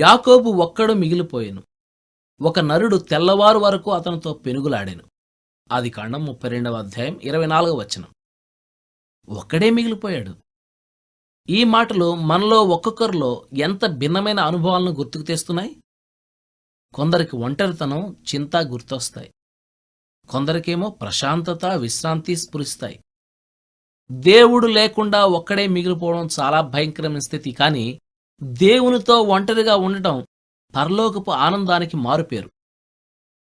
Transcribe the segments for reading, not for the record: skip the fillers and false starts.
యాకోబు ఒక్కడు మిగిలిపోయెను. ఒక నరుడు తెల్లవారు వరకు అతనితో పెనుగులాడెను. ఆదికాండం 32 అధ్యాయం 24 ఒక్కడే మిగిలిపోయాడు. ఈ మాటలు మనలో ఒక్కొక్కరిలో ఎంత భిన్నమైన అనుభవాలను గుర్తుకు తెస్తున్నాయి. కొందరికి ఒంటరితనం, చింత గుర్తొస్తాయి. కొందరికేమో ప్రశాంతత, విశ్రాంతి స్ఫురిస్తాయి. దేవుడు లేకుండా ఒక్కడే మిగిలిపోవడం చాలా భయంకరమైన స్థితి. కానీ దేవునితో ఒంటరిగా ఉండటం పరలోకపు ఆనందానికి మారుపేరు.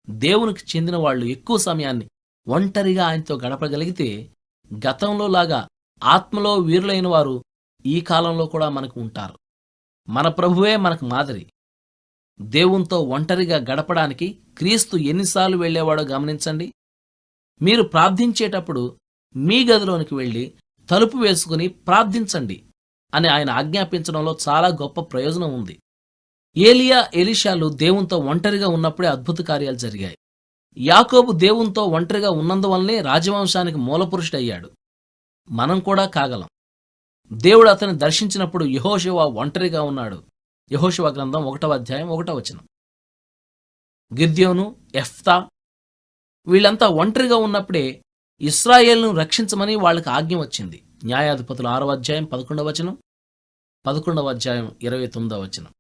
దేవునికి చెందిన వాళ్ళు ఎక్కువ సమయాన్ని ఒంటరిగా ఆయనతో గడపగలిగితే గతంలో లాగా ఆత్మలో వీరులైన వారు ఈ కాలంలో కూడా మనకు ఉంటారు. మన ప్రభువే మనకు మాదిరి. దేవునితో ఒంటరిగా గడపడానికి క్రీస్తు ఎన్నిసార్లు వెళ్ళేవాడో గమనించండి. మీరు ప్రార్థించేటప్పుడు మీ గదిలోనికి వెళ్ళి తలుపు వేసుకుని ప్రార్థించండి అని ఆయన ఆజ్ఞాపించడంలో చాలా గొప్ప ప్రయోజనం ఉంది. ఏలియా, ఎలీషాలు దేవునితో ఒంటరిగా ఉన్నప్పుడే అద్భుత కార్యాలు జరిగాయి. యాకోబు దేవునితో ఒంటరిగా ఉన్నందువల్లనే రాజవంశానికి మూలపురుషుడయ్యాడు. మనం కూడా కాగలం. దేవుడు అతన్ని దర్శించినప్పుడు యెహోషువ ఒంటరిగా ఉన్నాడు. యెహోషువ గ్రంథం 1 అధ్యాయం 1 గిద్యోను, యెఫ్తా వీళ్ళంతా ఒంటరిగా ఉన్నప్పుడే ఇశ్రాయేలును రక్షించమని వాళ్ళకి ఆజ్ఞ వచ్చింది. న్యాయాధిపతులు 6 అధ్యాయం 11 11 అధ్యాయం 29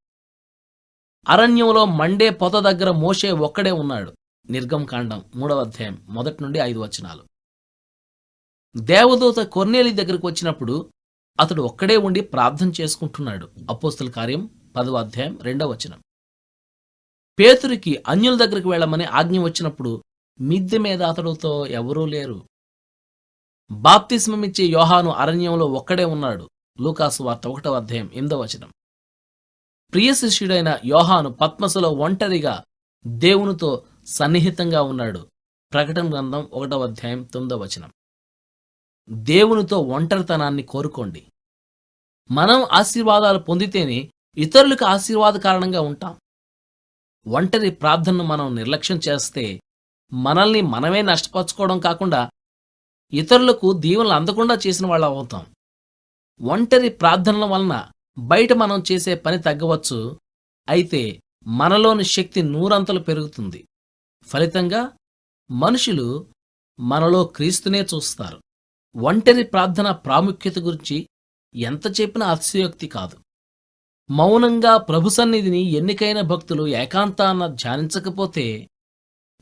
అరణ్యంలో మండే పొద దగ్గర మోషే ఒక్కడే ఉన్నాడు. నిర్గమకాండం 3 అధ్యాయం 1-5 దేవదూత కొర్నేలి దగ్గరకు వచ్చినప్పుడు అతడు ఒక్కడే ఉండి ప్రార్థన చేసుకుంటున్నాడు. అపోస్తల కార్యం 10 అధ్యాయం 2 పేతురికి అన్యుల దగ్గరికి వెళ్ళమని ఆజ్ఞ వచ్చినప్పుడు మిద్దె మీద అతడుతో ఎవరూ లేరు. బాప్తిస్మమిచ్చే యోహాను అరణ్యంలో ఒక్కడే ఉన్నాడు. లూకాసు వార్త 1 అధ్యాయం 8 ప్రియ శిష్యుడైన యోహాను పద్మసులో ఒంటరిగా దేవునితో సన్నిహితంగా ఉన్నాడు. ప్రకటన గ్రంథం 1 అధ్యాయం 9 దేవునితో ఒంటరితనాన్ని కోరుకోండి. మనం ఆశీర్వాదాలు పొందితేనే ఇతరులకు ఆశీర్వాద కారణంగా ఉంటాం. ఒంటరి ప్రార్థనను మనం నిర్లక్ష్యం చేస్తే మనల్ని మనమే నష్టపరచుకోవడం కాకుండా ఇతరులకు దీవెనలు అందకుండా చేసిన వాళ్ళం అవుతాం. ఒంటరి ప్రార్థనల వలన బయట మనం చేసే పని తగ్గవచ్చు, అయితే మనలోని శక్తి నూరంతలు పెరుగుతుంది. ఫలితంగా మనుషులు మనలో క్రీస్తునే చూస్తారు. ఒంటరి ప్రార్థన ప్రాముఖ్యత గురించి ఎంత చెప్పినా అతిశయోక్తి కాదు. మౌనంగా ప్రభు సన్నిధిని ఎన్నికైన భక్తులు ఏకాంతాన ధ్యానించకపోతే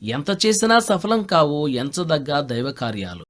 ఎంత చేసినా సఫలం కావు ఎంచదగ్గ దైవ కార్యాలు.